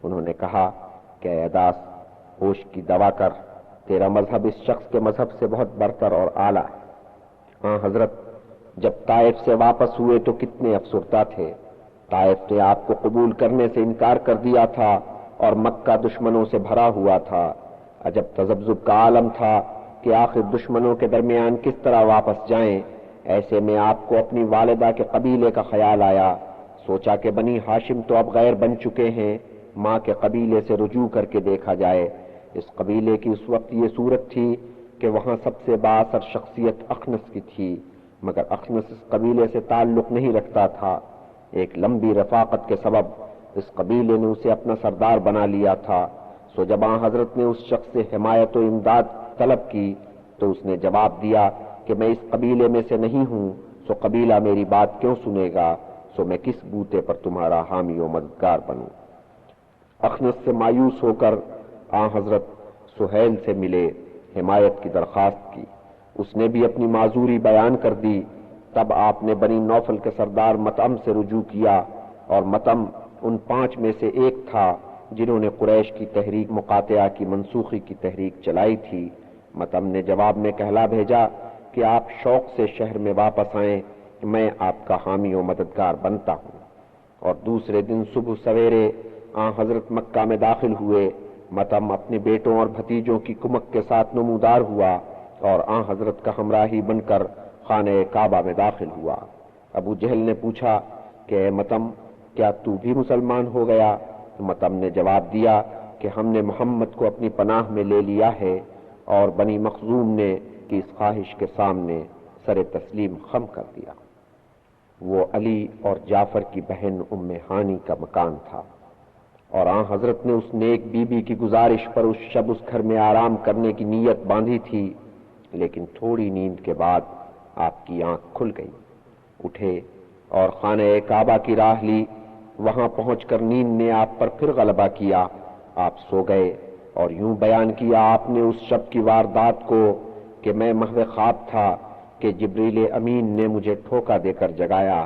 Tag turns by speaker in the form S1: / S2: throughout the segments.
S1: انہوں نے کہا کہ اے اداس، ہوش کی دوا کر، تیرا مذہب اس شخص کے مذہب سے بہت برتر اور اعلیٰ ہے۔ ہاں حضرت، جب طائف سے واپس ہوئے تو کتنے افسردہ تھے۔ طائف نے آپ کو قبول کرنے سے انکار کر دیا تھا اور مکہ دشمنوں سے بھرا ہوا تھا۔ عجب تذبذب کا عالم تھا کہ آخر دشمنوں کے درمیان کس طرح واپس جائیں۔ ایسے میں آپ کو اپنی والدہ کے قبیلے کا خیال آیا۔ سوچا کہ بنی ہاشم تو اب غیر بن چکے ہیں، ماں کے قبیلے سے رجوع کر کے دیکھا جائے۔ اس قبیلے کی اس وقت یہ صورت تھی کہ وہاں سب سے بااثر شخصیت اخنس کی تھی، مگر اخنس اس قبیلے سے تعلق نہیں رکھتا تھا۔ ایک لمبی رفاقت کے سبب اس قبیلے نے اسے اپنا سردار بنا لیا تھا۔ سو جب حضرت نے اس شخص سے حمایت و امداد طلب کی تو اس نے جواب دیا کہ میں اس قبیلے میں سے نہیں ہوں، سو قبیلہ میری بات کیوں سنے گا، سو میں کس بوتے پر تمہارا حامی و مددگار بنوں۔ اخنس سے مایوس ہو کر حضرت سہیل سے ملے، حمایت کی درخواست کی۔ اس نے بھی اپنی معذوری بیان کر دی۔ تب آپ نے بنی نوفل کے سردار مطعم سے رجوع کیا، اور مطعم ان 5 میں سے ایک تھا جنہوں نے قریش کی تحریک مقاطعہ کی منسوخی کی تحریک چلائی تھی۔ مطعم نے جواب میں کہلا بھیجا کہ آپ شوق سے شہر میں واپس آئیں، میں آپ کا حامی و مددگار بنتا ہوں۔ اور دوسرے دن صبح سویرے حضرت مکہ میں داخل ہوئے۔ مطعم اپنے بیٹوں اور بھتیجوں کی کمک کے ساتھ نمودار ہوا اور حضرت کا ہمراہی بن کر خانہ کعبہ میں داخل ہوا۔ ابو جہل نے پوچھا کہ اے مطعم، کیا تو بھی مسلمان ہو گیا؟ مطعم نے جواب دیا کہ ہم نے محمد کو اپنی پناہ میں لے لیا ہے، اور بنی مخزوم نے کی اس خواہش کے سامنے سر تسلیم خم کر دیا۔ وہ علی اور جعفر کی بہن ام ہانی کا مکان تھا، اور حضرت نے اس نیک بی بی کی گزارش پر اس شب اس گھر میں آرام کرنے کی نیت باندھی تھی، لیکن تھوڑی نیند کے بعد آپ کی آنکھ کھل گئی۔ اٹھے اور خانہ کعبہ کی راہ لی۔ وہاں پہنچ کر نیند نے آپ پر پھر غلبہ کیا۔ آپ سو گئے اور یوں بیان کیا آپ نے اس شب کی واردات کو کہ میں محو خواب تھا کہ جبریل امین نے مجھے ٹھوکا دے کر جگایا۔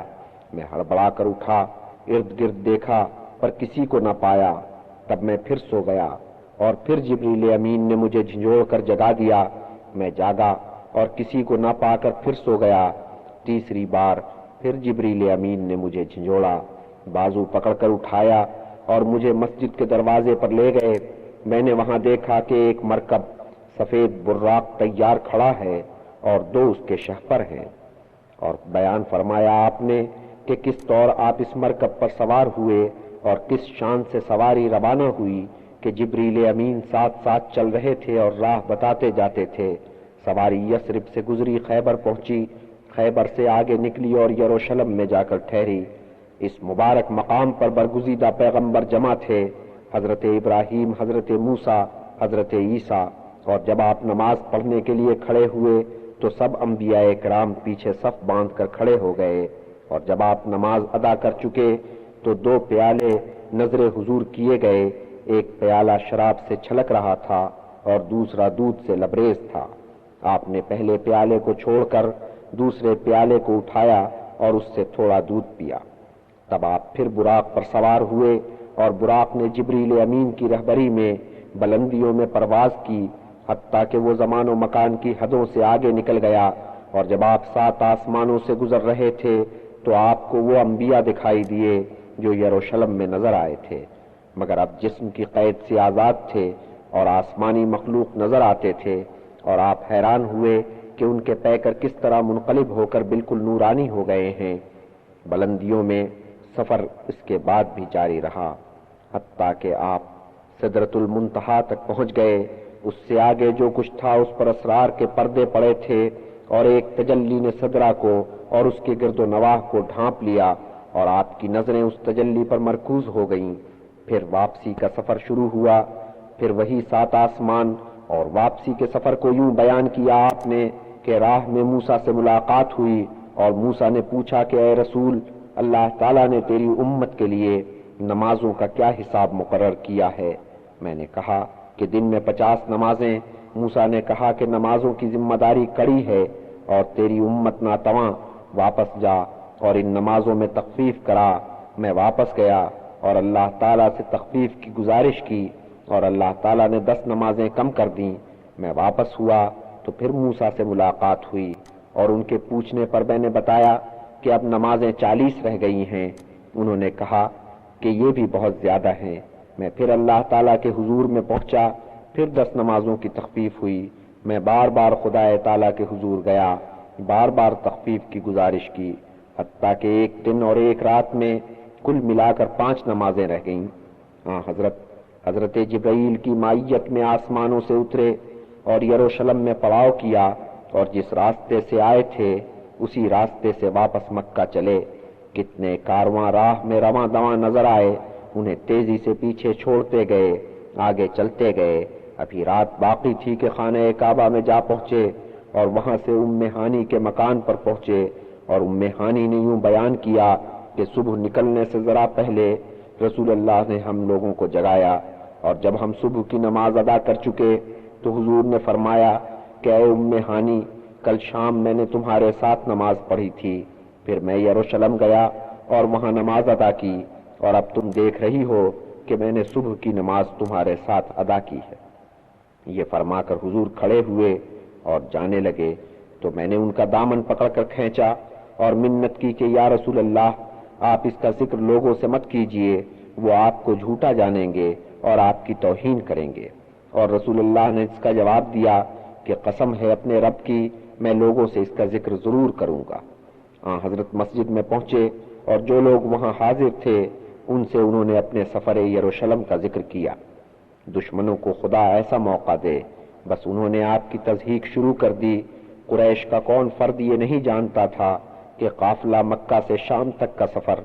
S1: میں ہڑبڑا کر اٹھا، ارد گرد دیکھا پر کسی کو نہ پایا۔ تب میں پھر سو گیا اور پھر جبریل امین نے مجھے جھنجھوڑ کر جگا دیا۔ میں جاگا اور کسی کو نہ پا کر پھر سو گیا۔ تیسری بار پھر جبریل امین نے مجھے جھنجھوڑا، بازو پکڑ کر اٹھایا اور مجھے مسجد کے دروازے پر لے گئے۔ میں نے وہاں دیکھا کہ ایک مرکب سفید براق تیار کھڑا ہے اور 2 اس کے شہپر ہیں، اور بیان فرمایا آپ نے کہ کس طور آپ اس مرکب پر سوار ہوئے اور کس شان سے سواری روانہ ہوئی کہ جبریل امین ساتھ ساتھ چل رہے تھے اور راہ بتاتے جاتے تھے۔ سواری یثرب سے گزری، خیبر پہنچی، خیبر سے آگے نکلی اور یروشلم میں جا کر ٹھہری۔ اس مبارک مقام پر برگزیدہ پیغمبر جمع تھے، حضرت ابراہیم، حضرت موسیٰ، حضرت عیسیٰ، اور جب آپ نماز پڑھنے کے لیے کھڑے ہوئے تو سب انبیاء کرام پیچھے صف باندھ کر کھڑے ہو گئے، اور جب آپ نماز ادا کر چکے تو 2 پیالے نظر حضور کیے گئے۔ ایک پیالہ شراب سے چھلک رہا تھا اور دوسرا دودھ سے لبریز تھا۔ آپ نے پہلے پیالے کو چھوڑ کر دوسرے پیالے کو اٹھایا اور اس سے تھوڑا دودھ پیا۔ تب آپ پھر براق پر سوار ہوئے اور براق نے جبریل امین کی رہبری میں بلندیوں میں پرواز کی، حتیٰ کہ وہ زمان و مکان کی حدوں سے آگے نکل گیا، اور جب آپ 7 آسمانوں سے گزر رہے تھے تو آپ کو وہ انبیاء دکھائی دیے جو یروشلم میں نظر آئے تھے، مگر اب جسم کی قید سے آزاد تھے اور آسمانی مخلوق نظر آتے تھے، اور آپ حیران ہوئے کہ ان کے پیکر کس طرح منقلب ہو کر بالکل نورانی ہو گئے ہیں۔ بلندیوں میں سفر اس کے بعد بھی جاری رہا، حتیٰ کہ آپ سدرۃ المنتہا تک پہنچ گئے۔ اس سے آگے جو کچھ تھا اس پر اسرار کے پردے پڑے تھے، اور ایک تجلی نے صدرہ کو اور اس کے گرد و نواح کو ڈھانپ لیا، اور آپ کی نظریں اس تجلی پر مرکوز ہو گئیں۔ پھر واپسی کا سفر شروع ہوا، پھر وہی 7 آسمان، اور واپسی کے سفر کو یوں بیان کیا آپ نے کہ راہ میں موسیٰ سے ملاقات ہوئی، اور موسیٰ نے پوچھا کہ اے رسول، اللہ تعالیٰ نے تیری امت کے لیے نمازوں کا کیا حساب مقرر کیا ہے؟ میں نے کہا کہ دن میں 50 نمازیں۔ موسیٰ نے کہا کہ نمازوں کی ذمہ داری کڑی ہے اور تیری امت ناتواں، واپس جا اور ان نمازوں میں تخفیف کرا۔ میں واپس گیا اور اللہ تعالیٰ سے تخفیف کی گزارش کی اور اللہ تعالیٰ نے 10 نمازیں کم کر دیں۔ میں واپس ہوا تو پھر موسیٰ سے ملاقات ہوئی اور ان کے پوچھنے پر میں نے بتایا کہ اب نمازیں 40 رہ گئی ہیں۔ انہوں نے کہا کہ یہ بھی بہت زیادہ ہیں۔ میں پھر اللہ تعالیٰ کے حضور میں پہنچا، پھر 10 نمازوں کی تخفیف ہوئی۔ میں بار بار خدا تعالیٰ کے حضور گیا، بار بار تخفیف کی گزارش کی، حتیٰ کہ ایک دن اور ایک رات میں کل ملا کر 5 نمازیں رہ گئیں۔ حضرت جبرائیل کی معیت میں آسمانوں سے اترے اور یروشلم میں پڑاؤ کیا، اور جس راستے سے آئے تھے اسی راستے سے واپس مکہ چلے۔ کتنے کارواں راہ میں رواں دواں نظر آئے، انہیں تیزی سے پیچھے چھوڑتے گئے، آگے چلتے گئے۔ ابھی رات باقی تھی کہ خانہ کعبہ میں جا پہنچے اور وہاں سے ام ہانی کے مکان پر پہنچے، اور ام ہانی نے یوں بیان کیا کہ صبح نکلنے سے ذرا پہلے رسول اللہ نے ہم لوگوں کو جگایا، اور جب ہم صبح کی نماز ادا کر چکے تو حضور نے فرمایا کہ اے ام ہانی، کل شام میں نے تمہارے ساتھ نماز پڑھی تھی، پھر میں یروشلم گیا اور وہاں نماز ادا کی، اور اب تم دیکھ رہی ہو کہ میں نے صبح کی نماز تمہارے ساتھ ادا کی ہے۔ یہ فرما کر حضور کھڑے ہوئے اور جانے لگے تو میں نے ان کا دامن پکڑ کر کھینچا اور منت کی کہ یا رسول اللہ، آپ اس کا ذکر لوگوں سے مت کیجئے، وہ آپ کو جھوٹا جانیں گے اور آپ کی توہین کریں گے۔ اور رسول اللہ نے اس کا جواب دیا کہ قسم ہے اپنے رب کی، میں لوگوں سے اس کا ذکر ضرور کروں گا۔ حضرت مسجد میں پہنچے اور جو لوگ وہاں حاضر تھے ان سے انہوں نے اپنے سفر یروشلم کا ذکر کیا۔ دشمنوں کو خدا ایسا موقع دے، بس انہوں نے آپ کی تضحیک شروع کر دی۔ قریش کا کون فرد یہ نہیں جانتا تھا کہ قافلہ مکہ سے شام تک کا سفر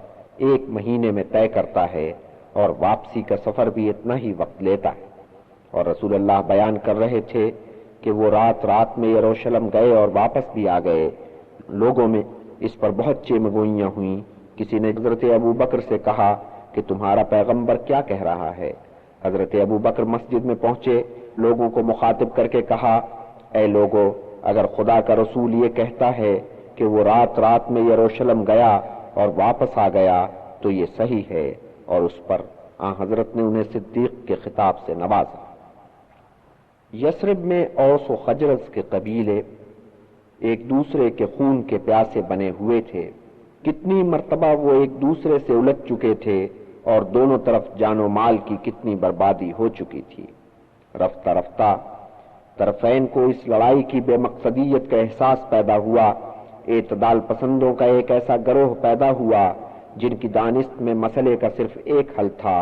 S1: 1 مہینے میں طے کرتا ہے اور واپسی کا سفر بھی اتنا ہی وقت لیتا ہے۔ اور رسول اللہ بیان کر رہے تھے کہ وہ رات میں یروشلم گئے اور واپس بھی آ گئے۔ لوگوں میں اس پر بہت چیمگوئیاں ہوئیں۔ کسی نے حضرت ابو بکر سے کہا کہ تمہارا پیغمبر کیا کہہ رہا ہے؟ حضرت ابو بکر مسجد میں پہنچے، لوگوں کو مخاطب کر کے کہا، اے لوگو، اگر خدا کا رسول یہ کہتا ہے کہ وہ رات میں یروشلم گیا اور واپس آ گیا تو یہ صحیح ہے۔ اور اس پر حضرت نے انہیں صدیق کے خطاب سے نوازا۔ یثرب میں اوس و خجرج کے قبیلے ایک دوسرے کے خون کے پیاسے بنے ہوئے تھے۔ کتنی مرتبہ وہ ایک دوسرے سے الجھ چکے تھے اور دونوں طرف جان و مال کی کتنی بربادی ہو چکی تھی۔ رفتہ رفتہ طرفین کو اس لڑائی کی بے مقصدیت کا احساس پیدا ہوا۔ اعتدال پسندوں کا ایک ایسا گروہ پیدا ہوا جن کی دانست میں مسئلے کا صرف ایک حل تھا،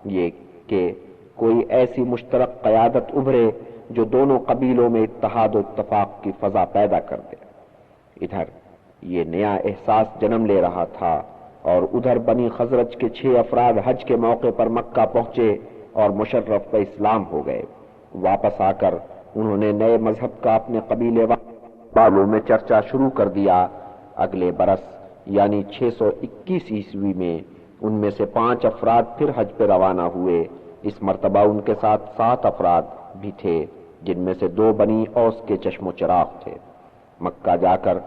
S1: یہ کہ کوئی ایسی مشترک قیادت ابھرے جو دونوں قبیلوں میں اتحاد و اتفاق کی فضا پیدا کر دے۔ ادھر یہ نیا احساس جنم لے رہا تھا اور ادھر بنی خزرج کے 6 افراد حج کے موقع پر مکہ پہنچے اور مشرف اسلام ہو گئے۔ واپس آ کر انہوں نے نئے مذہب کا اپنے قبیلے والوں میں چرچا شروع کر دیا۔ اگلے برس یعنی 621 عیسوی میں ان میں سے 5 افراد پھر حج پہ روانہ ہوئے۔ اس مرتبہ ان کے ساتھ 7 افراد بھی تھے، جن میں سے 2 بنی اوس کے چشم و چراغ تھے۔ مکہ جا کر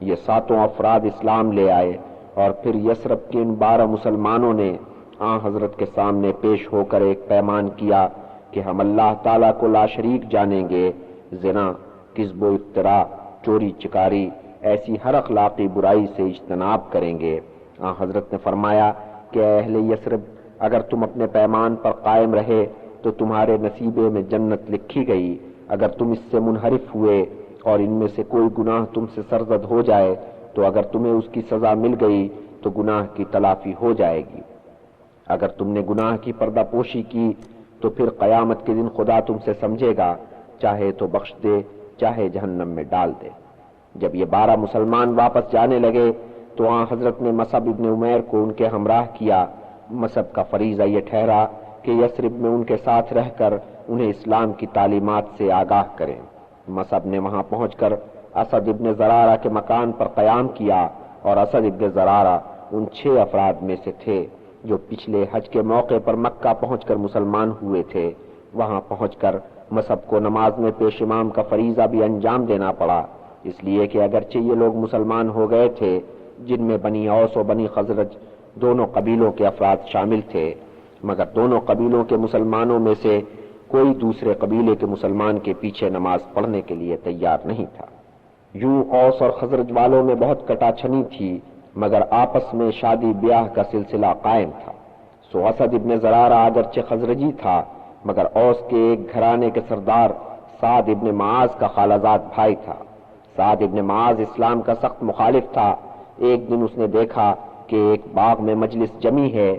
S1: یہ 7 افراد اسلام لے آئے اور پھر یثرب کے ان 12 مسلمانوں نے حضرت کے سامنے پیش ہو کر ایک پیمان کیا کہ ہم اللہ تعالیٰ کو لا شریک جانیں گے، زنا، کذب و افتراء، چوری چکاری، ایسی ہر اخلاقی برائی سے اجتناب کریں گے۔ حضرت نے فرمایا کہ اے اہل یثرب، اگر تم اپنے پیمان پر قائم رہے تو تمہارے نصیبے میں جنت لکھی گئی، اگر تم اس سے منحرف ہوئے اور ان میں سے کوئی گناہ تم سے سرزد ہو جائے تو اگر تمہیں اس کی سزا مل گئی تو گناہ کی تلافی ہو جائے گی، اگر تم نے گناہ کی پردہ پوشی کی تو پھر قیامت کے دن خدا تم سے سمجھے گا، چاہے تو بخش دے چاہے جہنم میں ڈال دے۔ جب یہ 12 مسلمان واپس جانے لگے تو حضرت نے مصعب ابن عمیر کو ان کے ہمراہ کیا۔ مصعب کا فریضہ یہ ٹھہرا کہ یثرب میں ان کے ساتھ رہ کر انہیں اسلام کی تعلیمات سے آگاہ کریں۔ مصعب نے وہاں پہنچ کر اسد ابن زرارہ کے مکان پر قیام کیا، اور اسد ابن زرارہ ان 6 افراد میں سے تھے جو پچھلے حج کے موقع پر مکہ پہنچ کر مسلمان ہوئے تھے۔ وہاں پہنچ کر مصعب کو نماز میں پیش امام کا فریضہ بھی انجام دینا پڑا، اس لیے کہ اگرچہ یہ لوگ مسلمان ہو گئے تھے، جن میں بنی اوس و بنی خزرج دونوں قبیلوں کے افراد شامل تھے، مگر دونوں قبیلوں کے مسلمانوں میں سے کوئی دوسرے قبیلے کے مسلمان کے پیچھے نماز پڑھنے کے لیے تیار نہیں تھا۔ یوں اوس اور خزرج والوں میں بہت کٹا چھنی تھی، مگر آپس میں شادی بیاہ کا سلسلہ قائم تھا۔ سو اسد ابن زرارہ اگرچہ خزرجی تھا، مگر اوس کے ایک گھرانے کے سردار سعد ابن معاذ کا خالہ زاد بھائی تھا۔ سعد ابن معاذ اسلام کا سخت مخالف تھا۔ ایک دن اس نے دیکھا کہ ایک باغ میں مجلس جمی ہے،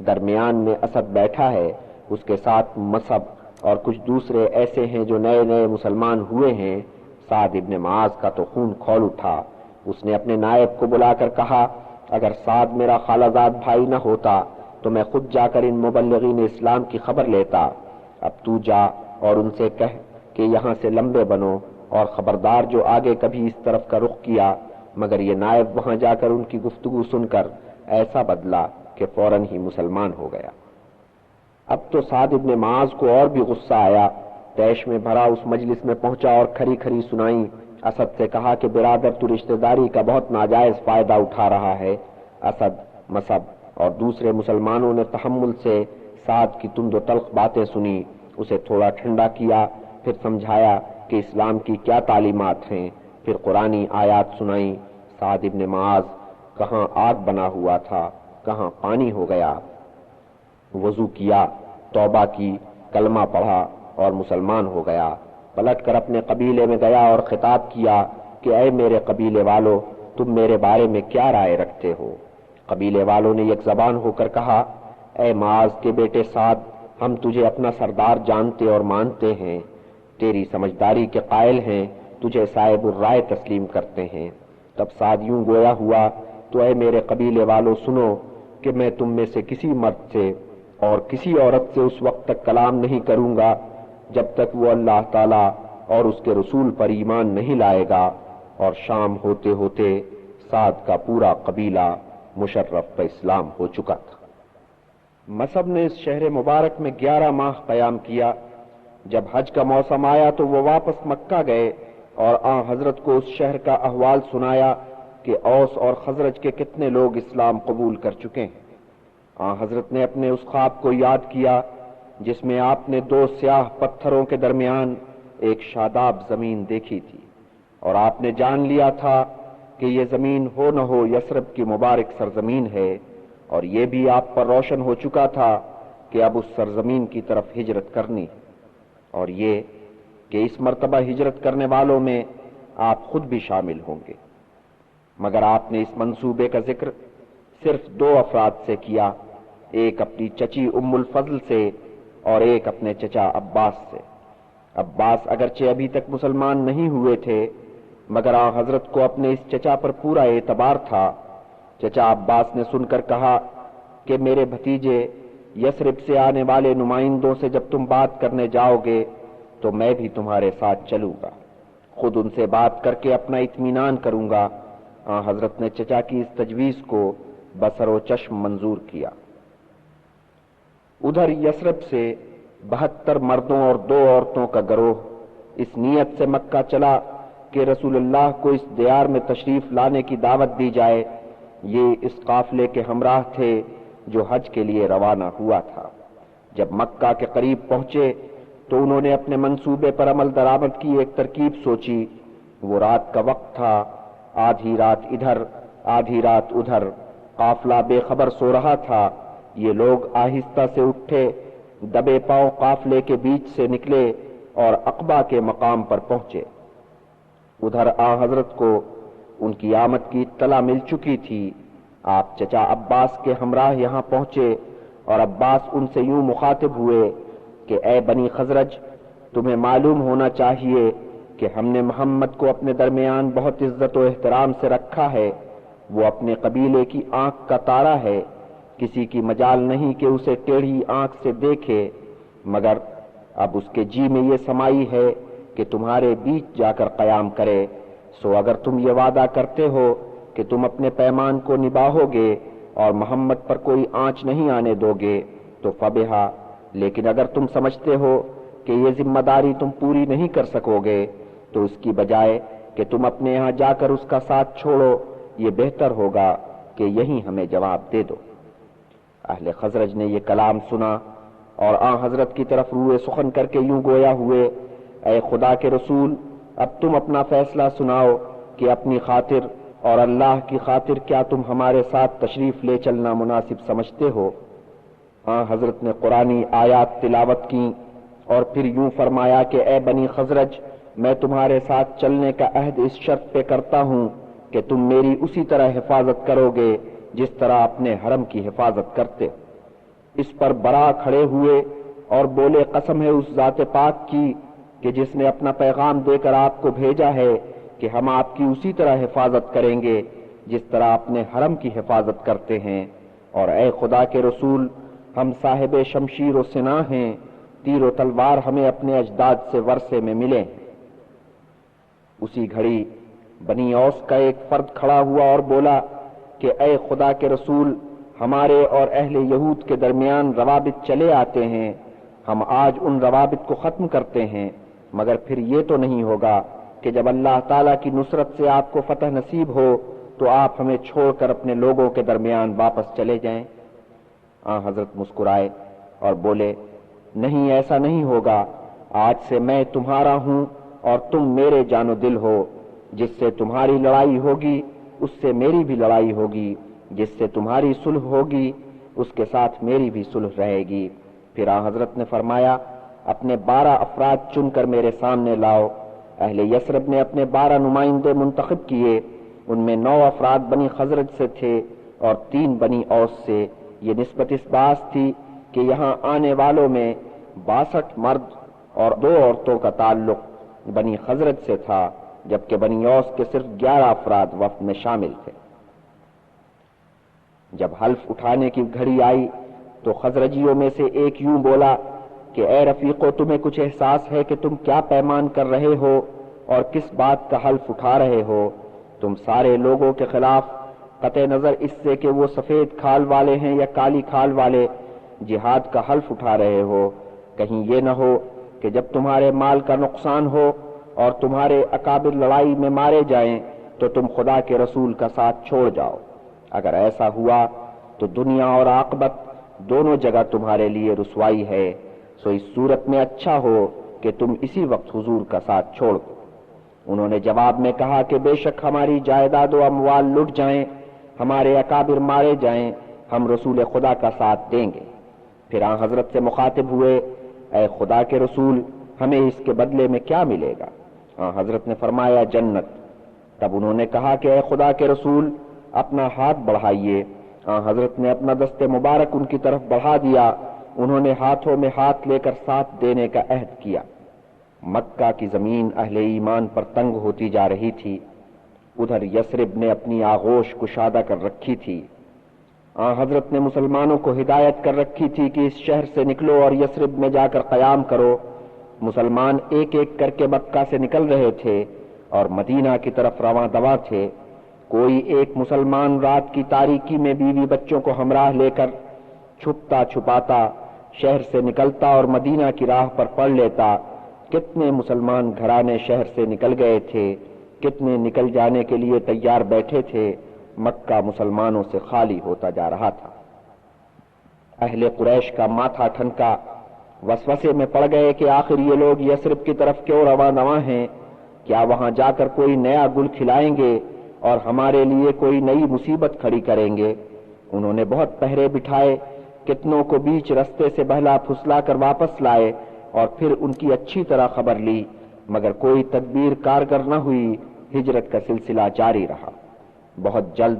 S1: درمیان میں اسد بیٹھا ہے، اس کے ساتھ مصعب اور کچھ دوسرے ایسے ہیں جو نئے نئے مسلمان ہوئے ہیں۔ سعد ابن معاذ کا تو خون کھول اٹھا۔ اس نے اپنے نائب کو بلا کر کہا، اگر سعد میرا خالہ زاد بھائی نہ ہوتا تو میں خود جا کر ان مبلغین اسلام کی خبر لیتا۔ اب تو جا اور ان سے کہہ کہ یہاں سے لمبے بنو، اور خبردار جو آگے کبھی اس طرف کا رخ کیا۔ مگر یہ نائب وہاں جا کر ان کی گفتگو سن کر ایسا بدلا کہ فوراً ہی مسلمان ہو گیا۔ اب تو سعد ابن معاذ کو اور بھی غصہ آیا، طیش میں بھرا اس مجلس میں پہنچا اور کھری کھری سنائی۔ اسد سے کہا کہ برادر تو رشتہ داری کا بہت ناجائز فائدہ اٹھا رہا ہے۔ اسد، مصعب اور دوسرے مسلمانوں نے تحمل سے سعد کی تند و تلخ باتیں سنی، اسے تھوڑا ٹھنڈا کیا، پھر سمجھایا کہ اسلام کی کیا تعلیمات ہیں، پھر قرآنی آیات سنائیں۔ سعد ابن معاذ کہاں آگ بنا ہوا تھا، کہاں پانی ہو گیا۔ وضو کیا، توبہ کی، کلمہ پڑھا اور مسلمان ہو گیا۔ پلٹ کر اپنے قبیلے میں گیا اور خطاب کیا کہ اے میرے قبیلے والو، تم میرے بارے میں کیا رائے رکھتے ہو؟ قبیلے والوں نے یک زبان ہو کر کہا، اے معاذ کے بیٹے سعد، ہم تجھے اپنا سردار جانتے اور مانتے ہیں، تیری سمجھداری کے قائل ہیں، تجھے صاحب الرائے تسلیم کرتے ہیں۔ تب سعد یوں گویا ہوا، تو اے میرے قبیلے والو سنو کہ میں تم میں سے کسی مرد سے اور کسی عورت سے اس وقت تک کلام نہیں کروں گا جب تک وہ اللہ تعالیٰ اور اس کے رسول پر ایمان نہیں لائے گا۔ اور شام ہوتے ہوتے سعد کا پورا قبیلہ مشرف پہ اسلام ہو چکا تھا۔ مصعب نے اس شہر مبارک میں 11 ماہ قیام کیا۔ جب حج کا موسم آیا تو وہ واپس مکہ گئے اور آن حضرت کو اس شہر کا احوال سنایا کہ اوس اور خزرج کے کتنے لوگ اسلام قبول کر چکے ہیں۔ آن حضرت نے اپنے اس خواب کو یاد کیا جس میں آپ نے 2 سیاہ پتھروں کے درمیان ایک شاداب زمین دیکھی تھی، اور آپ نے جان لیا تھا کہ یہ زمین ہو نہ ہو یثرب کی مبارک سرزمین ہے، اور یہ بھی آپ پر روشن ہو چکا تھا کہ اب اس سرزمین کی طرف ہجرت کرنی ہے، اور یہ کہ اس مرتبہ ہجرت کرنے والوں میں آپ خود بھی شامل ہوں گے۔ مگر آپ نے اس منصوبے کا ذکر صرف 2 افراد سے کیا، ایک اپنی چچی ام الفضل سے اور ایک اپنے چچا عباس سے۔ عباس اگرچہ ابھی تک مسلمان نہیں ہوئے تھے، مگر آن حضرت کو اپنے اس چچا پر پورا اعتبار تھا۔ چچا عباس نے سن کر کہا کہ میرے بھتیجے، یثرب سے آنے والے نمائندوں سے جب تم بات کرنے جاؤ گے تو میں بھی تمہارے ساتھ چلوں گا، خود ان سے بات کر کے اپنا اطمینان کروں گا۔ آن حضرت نے چچا کی اس تجویز کو بصر و چشم منظور کیا۔ ادھر یثرب سے 72 مردوں اور 2 عورتوں کا گروہ اس نیت سے مکہ چلا کہ رسول اللہ کو اس دیار میں تشریف لانے کی دعوت دی جائے۔ یہ اس قافلے کے ہمراہ تھے جو حج کے لیے روانہ ہوا تھا۔ جب مکہ کے قریب پہنچے تو انہوں نے اپنے منصوبے پر عمل درآمد کی ایک ترکیب سوچی۔ وہ رات کا وقت تھا، آدھی رات ادھر آدھی رات ادھر، قافلہ بے خبر سو رہا تھا۔ یہ لوگ آہستہ سے اٹھے، دبے پاؤں قافلے کے بیچ سے نکلے اور عقبہ کے مقام پر پہنچے۔ ادھر آن حضرت کو ان کی آمد کی اطلاع مل چکی تھی۔ آپ چچا عباس کے ہمراہ یہاں پہنچے اور عباس ان سے یوں مخاطب ہوئے کہ اے بنی خزرج، تمہیں معلوم ہونا چاہیے کہ ہم نے محمد کو اپنے درمیان بہت عزت و احترام سے رکھا ہے۔ وہ اپنے قبیلے کی آنکھ کا تارا ہے، کسی کی مجال نہیں کہ اسے ٹیڑھی آنکھ سے دیکھے، مگر اب اس کے جی میں یہ سمائی ہے کہ تمہارے بیچ جا کر قیام کرے۔ سو اگر تم یہ وعدہ کرتے ہو کہ تم اپنے پیمان کو نبھاؤ گے اور محمد پر کوئی آنچ نہیں آنے دو گے تو فبہا، لیکن اگر تم سمجھتے ہو کہ یہ ذمہ داری تم پوری نہیں کر سکو گے تو اس کی بجائے کہ تم اپنے یہاں جا کر اس کا ساتھ چھوڑو، یہ بہتر ہوگا کہ یہیں ہمیں جواب دے دو۔ اہل خزرج نے یہ کلام سنا اور آن حضرت کی طرف روئے سخن کر کے یوں گویا ہوئے، اے خدا کے رسول، اب تم اپنا فیصلہ سناؤ کہ اپنی خاطر اور اللہ کی خاطر کیا تم ہمارے ساتھ تشریف لے چلنا مناسب سمجھتے ہو؟ آن حضرت نے قرآنی آیات تلاوت کی اور پھر یوں فرمایا کہ اے بنی خزرج، میں تمہارے ساتھ چلنے کا عہد اس شرط پہ کرتا ہوں کہ تم میری اسی طرح حفاظت کرو گے جس طرح اپنے حرم کی حفاظت کرتے۔ اس پر برا کھڑے ہوئے اور بولے، قسم ہے اس ذات پاک کی کہ جس نے اپنا پیغام دے کر آپ کو بھیجا ہے کہ ہم آپ کی اسی طرح حفاظت کریں گے جس طرح اپنے حرم کی حفاظت کرتے ہیں، اور اے خدا کے رسول، ہم صاحب شمشیر و سنا ہیں، تیر و تلوار ہمیں اپنے اجداد سے ورثے میں ملے۔ اسی گھڑی بنی اوس کا ایک فرد کھڑا ہوا اور بولا کہ اے خدا کے رسول، ہمارے اور اہل یہود کے درمیان روابط چلے آتے ہیں، ہم آج ان روابط کو ختم کرتے ہیں، مگر پھر یہ تو نہیں ہوگا کہ جب اللہ تعالیٰ کی نصرت سے آپ کو فتح نصیب ہو تو آپ ہمیں چھوڑ کر اپنے لوگوں کے درمیان واپس چلے جائیں۔ حضرت مسکرائے اور بولے، نہیں، ایسا نہیں ہوگا، آج سے میں تمہارا ہوں اور تم میرے جان و دل ہو، جس سے تمہاری لڑائی ہوگی اس سے میری بھی لڑائی ہوگی، جس سے تمہاری صلح ہوگی اس کے ساتھ میری بھی صلح رہے گی۔ پھر حضرت نے فرمایا، اپنے 12 افراد چن کر میرے سامنے لاؤ۔ اہل یثرب نے اپنے 12 نمائندے منتخب کیے، ان میں 9 افراد بنی خزرج سے تھے اور 3 بنی اوس سے۔ یہ نسبت اس باعث تھی کہ یہاں آنے والوں میں 62 مرد اور 2 عورتوں کا تعلق بنی خزرج سے تھا، جبکہ بنی اوس کے صرف 11 افراد وفد میں شامل تھے۔ جب حلف اٹھانے کی گھڑی آئی تو خزرجیوں میں سے ایک یوں بولا کہ اے رفیقو، تمہیں کچھ احساس ہے کہ تم کیا پیمان کر رہے ہو اور کس بات کا حلف اٹھا رہے ہو؟ تم سارے لوگوں کے خلاف، قطع نظر اس سے کہ وہ سفید کھال والے ہیں یا کالی کھال والے، جہاد کا حلف اٹھا رہے ہو۔ کہیں یہ نہ ہو کہ جب تمہارے مال کا نقصان ہو اور تمہارے اکابر لڑائی میں مارے جائیں تو تم خدا کے رسول کا ساتھ چھوڑ جاؤ۔ اگر ایسا ہوا تو دنیا اور عاقبت دونوں جگہ تمہارے لیے رسوائی ہے، سو اس صورت میں اچھا ہو کہ تم اسی وقت حضور کا ساتھ چھوڑ دو۔ انہوں نے جواب میں کہا کہ بے شک ہماری جائیداد و اموال لٹ جائیں، ہمارے اکابر مارے جائیں، ہم رسول خدا کا ساتھ دیں گے۔ پھر حضرت سے مخاطب ہوئے، اے خدا کے رسول، ہمیں اس کے بدلے میں کیا ملے گا؟ حضرت نے فرمایا، جنت۔ تب انہوں نے کہا کہ اے خدا کے رسول، اپنا ہاتھ بڑھائیے۔ حضرت نے اپنا دست مبارک ان کی طرف بڑھا دیا، انہوں نے ہاتھوں میں ہاتھ لے کر ساتھ دینے کا عہد کیا۔ مکہ کی زمین اہل ایمان پر تنگ ہوتی جا رہی تھی، ادھر یثرب نے اپنی آغوش کشادہ کر رکھی تھی۔ حضرت نے مسلمانوں کو ہدایت کر رکھی تھی کہ اس شہر سے نکلو اور یثرب میں جا کر قیام کرو۔ مسلمان ایک ایک کر کے مکہ سے نکل رہے تھے اور مدینہ کی طرف رواں دواں تھے۔ کوئی ایک مسلمان رات کی تاریکی میں بیوی بچوں کو ہمراہ لے کر چھپتا چھپاتا شہر سے نکلتا اور مدینہ کی راہ پر پڑ لیتا۔ کتنے مسلمان گھرانے شہر سے نکل گئے تھے، کتنے نکل جانے کے لیے تیار بیٹھے تھے۔ مکہ مسلمانوں سے خالی ہوتا جا رہا تھا۔ اہل قریش کا ماتھا ٹھنکا، وسوسے میں پڑ گئے کہ آخر یہ لوگ یثرب کی طرف کیوں رواں دواں ہیں؟ کیا وہاں جا کر کوئی نیا گل کھلائیں گے اور ہمارے لیے کوئی نئی مصیبت کھڑی کریں گے؟ انہوں نے بہت پہرے بٹھائے، کتنوں کو بیچ رستے سے بہلا پھسلا کر واپس لائے اور پھر ان کی اچھی طرح خبر لی، مگر کوئی تدبیر کارگر نہ ہوئی۔ ہجرت کا سلسلہ جاری رہا۔ بہت جلد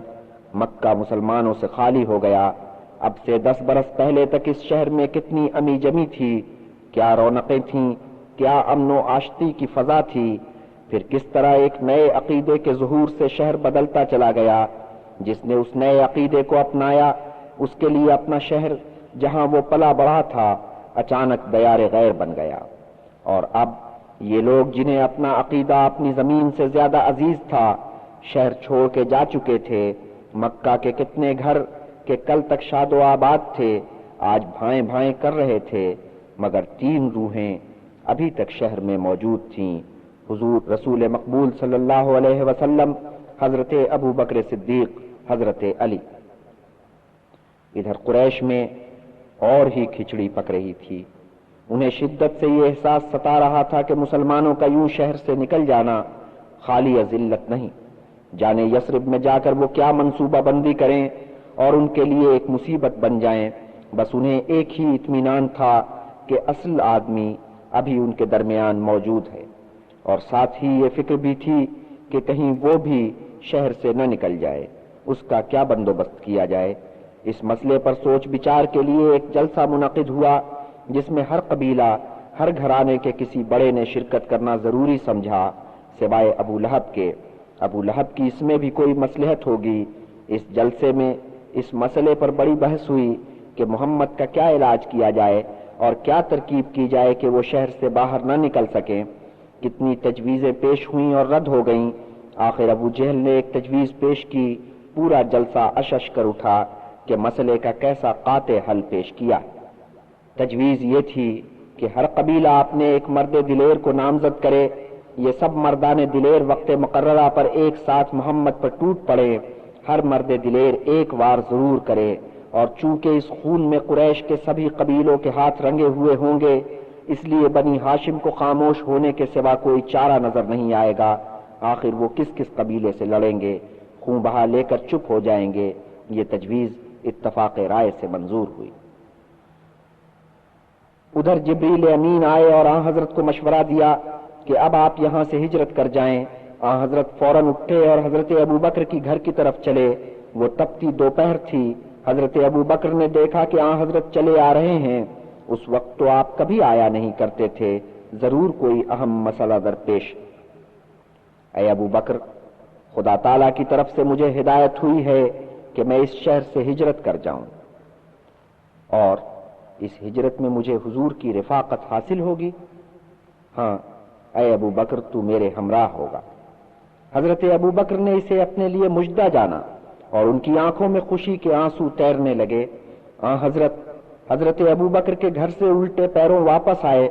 S1: مکہ مسلمانوں سے خالی ہو گیا۔ اب سے 10 برس پہلے تک اس شہر میں کتنی امی جمی تھی، کیا رونقیں تھیں، کیا امن و آشتی کی فضا تھی۔ پھر کس طرح ایک نئے عقیدے کے ظہور سے شہر بدلتا چلا گیا۔ جس نے اس نئے عقیدے کو اپنایا، اس کے لیے اپنا شہر جہاں وہ پلا بڑھا تھا اچانک دیار غیر بن گیا۔ اور اب یہ لوگ جنہیں اپنا عقیدہ اپنی زمین سے زیادہ عزیز تھا، شہر چھوڑ کے جا چکے تھے۔ مکہ کے کتنے گھر کہ کل تک شاد و آباد تھے، آج بھائیں بھائیں کر رہے تھے، مگر 3 روحیں ابھی تک شہر میں موجود تھیں، حضور رسول مقبول صلی اللہ علیہ وسلم، حضرت ابو بکر صدیق، حضرت علی۔ ادھر قریش میں اور ہی کھچڑی پک رہی تھی. انہیں شدت سے یہ احساس ستا رہا تھا کہ مسلمانوں کا یوں شہر سے نکل جانا خالی ذلت نہیں، جانے یثرب میں جا کر وہ کیا منصوبہ بندی کریں اور ان کے لیے ایک مصیبت بن جائیں. بس انہیں ایک ہی اطمینان تھا کہ اصل آدمی ابھی ان کے درمیان موجود ہے، اور ساتھ ہی یہ فکر بھی تھی کہ کہیں وہ بھی شہر سے نہ نکل جائے. اس کا کیا بندوبست کیا جائے؟ اس مسئلے پر سوچ بچار کے لیے ایک جلسہ منعقد ہوا جس میں ہر قبیلہ، ہر گھرانے کے کسی بڑے نے شرکت کرنا ضروری سمجھا سوائے ابو لہب کے. ابو لہب کی اس میں بھی کوئی مصلحت ہوگی. اس جلسے میں اس مسئلے پر بڑی بحث ہوئی کہ محمد کا کیا علاج کیا جائے اور کیا ترکیب کی جائے کہ وہ شہر سے باہر نہ نکل سکیں. کتنی تجویزیں پیش ہوئیں اور رد ہو گئیں. آخر ابو جہل نے ایک تجویز پیش کی. پورا جلسہ اشش کر اٹھا کہ مسئلے کا کیسا قاطع حل پیش کیا. تجویز یہ تھی کہ ہر قبیلہ اپنے ایک مرد دلیر کو نامزد کرے. یہ سب مردان دلیر وقت مقررہ پر ایک ساتھ محمد پر ٹوٹ پڑے. ہر مرد دلیر ایک وار ضرور کرے، اور چونکہ اس خون میں قریش کے سبھی قبیلوں کے ہاتھ رنگے ہوئے ہوں گے، اس لیے بنی ہاشم کو خاموش ہونے کے سوا کوئی چارہ نظر نہیں آئے گا. آخر وہ کس کس قبیلے سے لڑیں گے؟ خون بہا لے کر چپ ہو جائیں گے. یہ تجویز اتفاق رائے سے منظور ہوئی. ادھر جبریل امین آئے اور آن حضرت کو مشورہ دیا کہ اب آپ یہاں سے ہجرت کر جائیں. آن حضرت فوراً اٹھے اور حضرت ابو بکر کی گھر کی طرف چلے. وہ تپتی دوپہر تھی. حضرت ابو بکر نے دیکھا کہ آن حضرت چلے آ رہے ہیں. اس وقت تو آپ کبھی آیا نہیں کرتے تھے، ضرور کوئی اہم مسئلہ درپیش. اے ابو بکر، خدا تعالیٰ کی طرف سے مجھے ہدایت ہوئی ہے کہ میں اس شہر سے ہجرت کر جاؤں، اور اس ہجرت میں مجھے حضور کی رفاقت حاصل ہوگی. ہاں اے ابو بکر، تو میرے ہمراہ ہوگا. حضرت ابو بکر نے اسے اپنے لیے مجدہ جانا اور ان کی آنکھوں میں خوشی کے آنسو تیرنے لگے. حضرت ابو بکر کے گھر سے الٹے پیروں واپس آئے.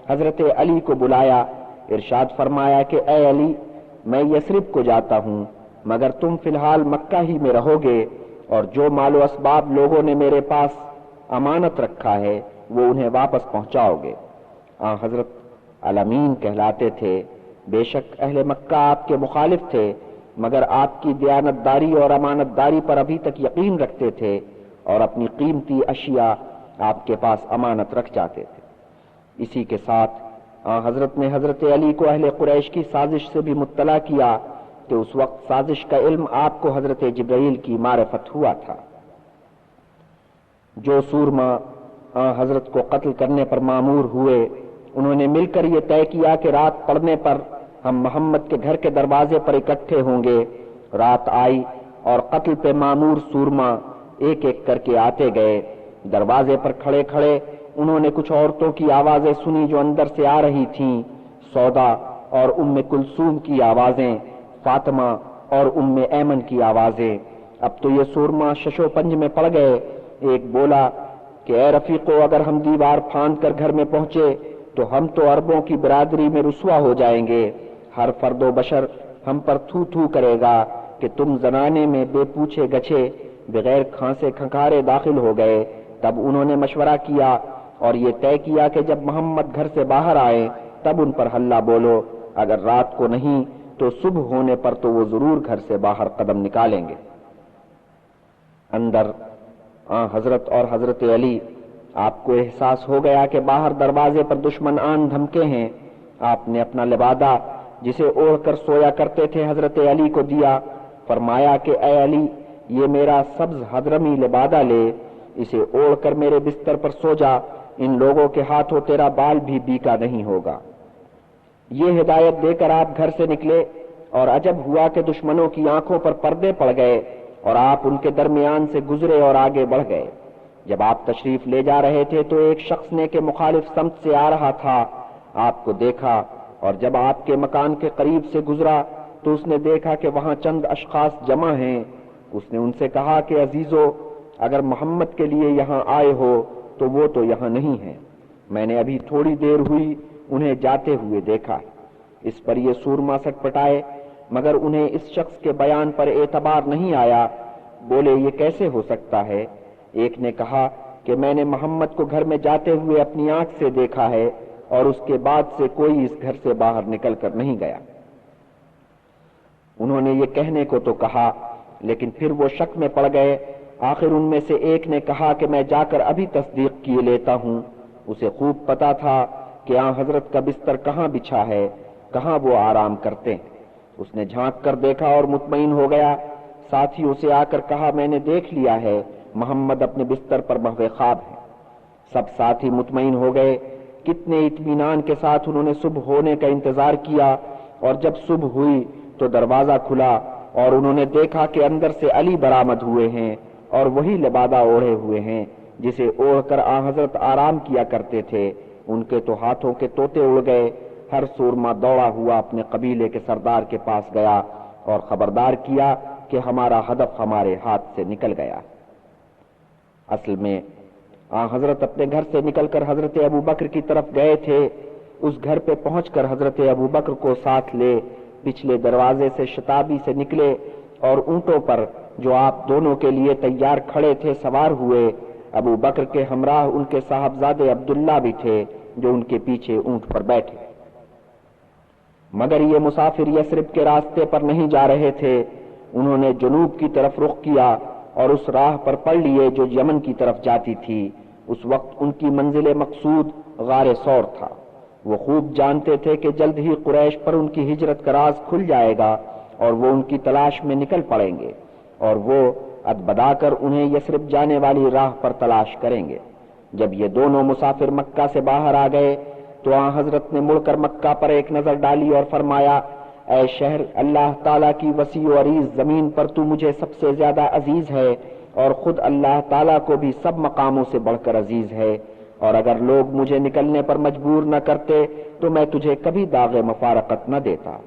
S1: حضرت علی کو بلایا. ارشاد فرمایا کہ اے علی، میں یثرب کو جاتا ہوں، مگر تم فی الحال مکہ ہی میں رہو گے، اور جو مال و اسباب لوگوں نے میرے پاس امانت رکھا ہے وہ انہیں واپس پہنچاؤ گے. حضرت الامین کہلاتے تھے. بے شک اہل مکہ آپ کے مخالف تھے، مگر آپ کی دیانت داری اور امانت داری پر ابھی تک یقین رکھتے تھے، اور اپنی قیمتی اشیاء آپ کے پاس امانت رکھ جاتے تھے. اسی کے ساتھ حضرت نے حضرت علی کو اہل قریش کی سازش سے بھی مطلع کیا کہ اس وقت سازش کا علم آپ کو حضرت جبرائیل کی معرفت ہوا تھا. جو سورما حضرت کو قتل کرنے پر مامور ہوئے، انہوں نے مل کر یہ طے کیا کہ رات پڑنے پر ہم محمد کے گھر کے دروازے پر اکٹھے ہوں گے. رات آئی اور قتل پہ مامور سورما ایک ایک کر کے آتے گئے. دروازے پر کھڑے کھڑے انہوں نے کچھ عورتوں کی آوازیں سنی جو اندر سے آ رہی تھیں. سودا اور ام کلثوم کی آوازیں، فاطمہ اور ام ایمن کی آوازیں. اب تو یہ سورما ششو پنج میں پڑ گئے. ایک بولا کہ اے رفیقو، اگر ہم دیوار پھاند کر گھر میں پہنچے تو ہم تو عربوں کی برادری میں رسوا ہو جائیں گے. ہر فرد و بشر ہم پر تھو تھو کرے گا کہ تم زنانے میں بے پوچھے گچھے بغیر کھانسے کھنکارے داخل ہو گئے. تب انہوں نے مشورہ کیا اور یہ طے کیا کہ جب محمد گھر سے باہر آئے تب ان پر ہلہ بولو. اگر رات کو نہیں تو صبح ہونے پر تو وہ ضرور گھر سے باہر قدم نکالیں گے. اندر حضرت اور حضرت علی، آپ کو احساس ہو گیا کہ باہر دروازے پر دشمن آن دھمکے ہیں. آپ نے اپنا لبادہ جسے اوڑھ کر سویا کرتے تھے حضرت علی کو دیا. فرمایا کہ اے علی، یہ میرا سبز حضرمی لبادہ لے، اسے اوڑھ کر میرے بستر پر سو جا. ان لوگوں کے ہاتھوں تیرا بال بھی بیکا نہیں ہوگا. یہ ہدایت دے کر آپ گھر سے نکلے اور عجب ہوا کہ دشمنوں کی آنکھوں پر پردے پڑ گئے اور آپ ان کے درمیان سے گزرے اور آگے بڑھ گئے. جب آپ تشریف لے جا رہے تھے تو ایک شخص نے کہ مخالف سمت سے آ رہا تھا آپ کو دیکھا، اور جب آپ کے مکان کے قریب سے گزرا تو اس نے دیکھا کہ وہاں چند اشخاص جمع ہیں. اس نے ان سے کہا کہ عزیزو، اگر محمد کے لیے یہاں آئے ہو تو وہ تو یہاں نہیں ہیں. میں نے ابھی تھوڑی دیر ہوئی انہیں جاتے ہوئے دیکھا. اس پر یہ سورما سٹ پٹائے، مگر انہیں اس شخص کے بیان پر اعتبار نہیں آیا. بولے یہ کیسے ہو سکتا ہے؟ ایک نے کہا کہ میں نے محمد کو گھر میں جاتے ہوئے اپنی آنکھ سے دیکھا ہے اور اس کے بعد سے کوئی اس گھر سے باہر نکل کر نہیں گیا۔ انہوں نے یہ کہنے کو تو کہا لیکن پھر وہ شک میں پڑ گئے۔ آخر ان میں سے ایک نے کہا کہ میں جا کر ابھی تصدیق کیے لیتا ہوں۔ اسے خوب پتا تھا کہ آن حضرت کا بستر کہاں بچھا ہے، کہاں وہ آرام کرتے ہیں۔ اس نے جھانک کر دیکھا اور مطمئن ہو گیا۔ ساتھیوں سے آ کر کہا میں نے دیکھ لیا ہے، محمد اپنے بستر پر محو خواب ہے۔ سب ساتھی مطمئن ہو گئے۔ کتنے اطمینان کے ساتھ انہوں نے صبح ہونے کا انتظار کیا، اور جب صبح ہوئی تو دروازہ کھلا اور انہوں نے دیکھا کہ اندر سے علی برآمد ہوئے ہیں اور وہی لبادہ اوڑھے ہوئے ہیں جسے اوڑھ کر آن حضرت آرام کیا کرتے تھے۔ ان کے تو ہاتھوں کے طوطے اڑ گئے۔ ہر سورما دوڑا ہوا اپنے قبیلے کے سردار کے پاس گیا اور خبردار کیا کہ ہمارا ہدف ہمارے ہاتھ سے نکل گیا۔ اصل میں آن حضرت اپنے گھر سے نکل کر حضرت ابو بکر کی طرف گئے تھے۔ اس گھر پہ پہنچ کر حضرت ابو بکر کو ساتھ لے پچھلے دروازے سے شتابی سے نکلے اور اونٹوں پر جو آپ دونوں کے لیے تیار کھڑے تھے سوار ہوئے۔ ابو بکر کے ہمراہ ان کے صاحبزادے عبداللہ بھی تھے جو ان کے پیچھے اونٹ پر بیٹھے۔ مگر یہ مسافر یثرب کے راستے پر نہیں جا رہے تھے۔ انہوں نے جنوب کی طرف رخ کیا اور اس راہ پر پڑ لیے جو یمن کی طرف جاتی تھی۔ اس وقت ان کی منزل مقصود غار ثور تھا۔ وہ خوب جانتے تھے کہ جلد ہی قریش پر ان کی ہجرت کا راز کھل جائے گا اور وہ ان کی تلاش میں نکل پڑیں گے اور وہ ادبدا کر انہیں یثرب جانے والی راہ پر تلاش کریں گے۔ جب یہ دونوں مسافر مکہ سے باہر آ گئے تو آن حضرت نے مڑ کر مکہ پر ایک نظر ڈالی اور فرمایا اے شہر، اللہ تعالیٰ کی وسیع و عریض زمین پر تو مجھے سب سے زیادہ عزیز ہے اور خود اللہ تعالیٰ کو بھی سب مقاموں سے بڑھ کر عزیز ہے، اور اگر لوگ مجھے نکلنے پر مجبور نہ کرتے تو میں تجھے کبھی داغ مفارقت نہ دیتا۔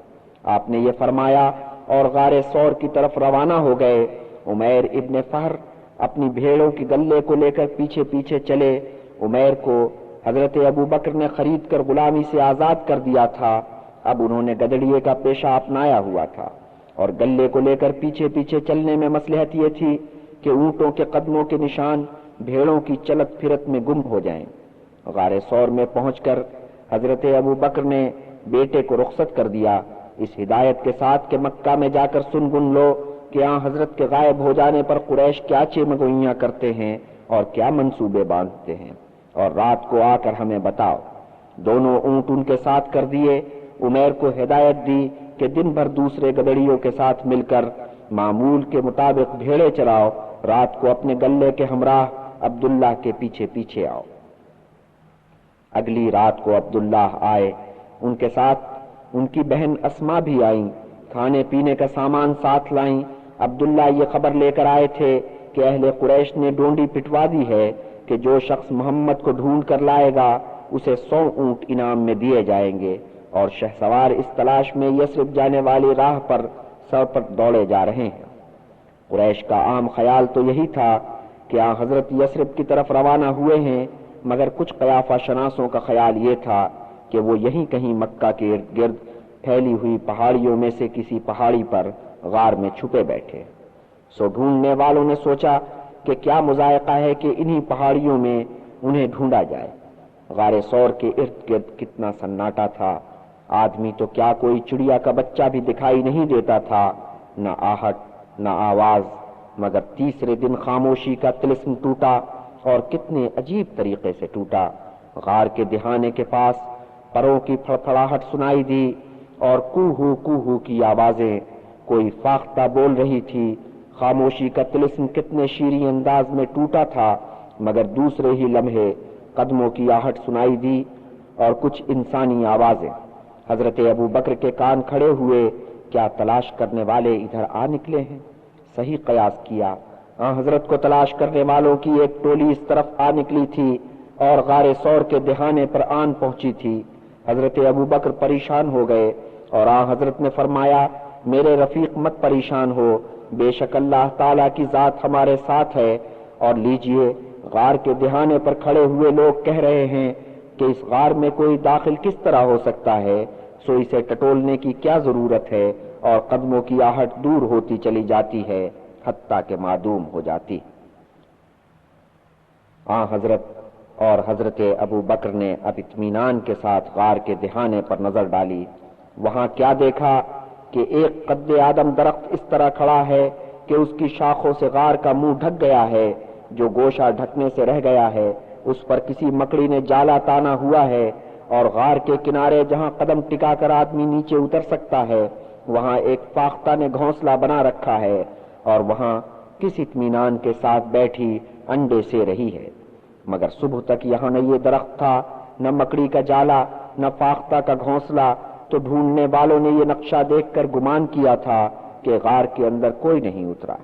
S1: آپ نے یہ فرمایا اور غار ثور کی طرف روانہ ہو گئے۔ عمیر ابن فہر اپنی بھیڑوں کی گلے کو لے کر پیچھے پیچھے چلے۔ عمیر کو حضرت ابو بکر نے خرید کر غلامی سے آزاد کر دیا تھا۔ اب انہوں نے گدڑیے کا پیشہ اپنایا ہوا تھا اور گلے کو لے کر پیچھے پیچھے چلنے میں مصلحت یہ تھی کہ اونٹوں کے قدموں کے نشان بھیڑوں کی چلت پھرت میں گم ہو جائیں۔ غار ثور میں پہنچ کر حضرت ابو بکر نے بیٹے کو رخصت کر دیا، اس ہدایت کے ساتھ کہ مکہ میں جا کر سن گن لو کہ آن حضرت کے غائب ہو جانے پر قریش کیا چیمگوئیاں کرتے ہیں اور کیا منصوبے باندھتے ہیں، اور رات کو آ کر ہمیں بتاؤ۔ دونوں اونٹ ان کے ساتھ کر دیے۔ عمیر کو ہدایت دی کہ دن بھر دوسرے گدڑیوں کے ساتھ مل کر معمول کے مطابق بھیڑے چراؤ، رات کو اپنے گلے کے ہمراہ عبداللہ کے پیچھے پیچھے آؤ۔ اگلی رات کو عبداللہ آئے، ان کے ساتھ ان کی بہن اسما بھی آئیں، کھانے پینے کا سامان ساتھ لائیں۔ عبداللہ یہ خبر لے کر آئے تھے کہ اہل قریش نے ڈونڈی پٹوا دی ہے کہ جو شخص محمد کو ڈھونڈ کر لائے گا اسے 100 اونٹ انعام میں دیے جائیں گے، اور شہسوار اس تلاش میں یثرب جانے والی راہ پر سر پر دوڑے جا رہے ہیں۔ قریش کا عام خیال تو یہی تھا کہ آن حضرت یثرب کی طرف روانہ ہوئے ہیں، مگر کچھ قیافہ شناسوں کا خیال یہ تھا کہ وہ یہیں کہیں مکہ کے ارد گرد پھیلی ہوئی پہاڑیوں میں سے کسی پہاڑی پر غار میں چھپے بیٹھے۔ سو ڈھونڈنے والوں نے سوچا کہ کیا مذائقہ ہے کہ انہی پہاڑیوں میں انہیں ڈھونڈا جائے۔ غار ثور کے ارد گرد کتنا سناٹا تھا، آدمی تو کیا کوئی چڑیا کا بچہ بھی دکھائی نہیں دیتا تھا، نہ آہٹ نہ آواز، مگر تیسرے دن خاموشی کا طلسم ٹوٹا، اور کتنے عجیب طریقے سے ٹوٹا۔ غار کے دہانے کے پاس پروں کی پھڑپھڑاہٹ سنائی دی اور کوہو کی آوازیں، کوئی فاختہ بول رہی تھی۔ خاموشی کا طلسم کتنے شیریں انداز میں ٹوٹا تھا، مگر دوسرے ہی لمحے قدموں کی آہٹ سنائی دی اور کچھ انسانی آوازیں۔ حضرت ابو بکر کے کان کھڑے ہوئے، کیا تلاش کرنے والے ادھر آ نکلے ہیں؟ صحیح قیاس کیا، حضرت کو تلاش کرنے والوں کی ایک ٹولی اس طرف آ نکلی تھی اور غار ثور کے دہانے پر آن پہنچی تھی۔ حضرت ابو بکر پریشان ہو گئے اور حضرت نے فرمایا میرے رفیق مت پریشان ہو، بے شک اللہ تعالیٰ کی ذات ہمارے ساتھ ہے، اور لیجئے غار کے دہانے پر کھڑے ہوئے لوگ کہہ رہے ہیں کہ اس غار میں کوئی داخل کس طرح ہو سکتا ہے، سو اسے ٹٹولنے کی کیا ضرورت ہے، اور قدموں کی آہٹ دور ہوتی چلی جاتی ہے حتیٰ کہ معدوم ہو جاتی۔ حضرت اور حضرت ابو بکر نے اب اطمینان کے ساتھ غار کے دہانے پر نظر ڈالی۔ وہاں کیا دیکھا کہ ایک قد آدم درخت اس طرح کھڑا ہے کہ اس کی شاخوں سے غار کا منہ ڈھک گیا ہے، جو گوشہ ڈھکنے سے رہ گیا ہے اس پر کسی مکڑی نے جالا تانا ہوا ہے، اور غار کے کنارے جہاں قدم ٹکا کر آدمی نیچے اتر سکتا ہے وہاں ایک فاختہ نے گھونسلہ بنا رکھا ہے، اور وہاں کس اطمینان کے ساتھ بیٹھی انڈے سے رہی ہے۔ مگر صبح تک یہاں نہ یہ درخت تھا، نہ مکڑی کا جالا، نہ فاختہ کا گھونسلہ، تو ڈھونڈنے والوں نے یہ نقشہ دیکھ کر گمان کیا تھا کہ غار کے اندر کوئی نہیں اترا۔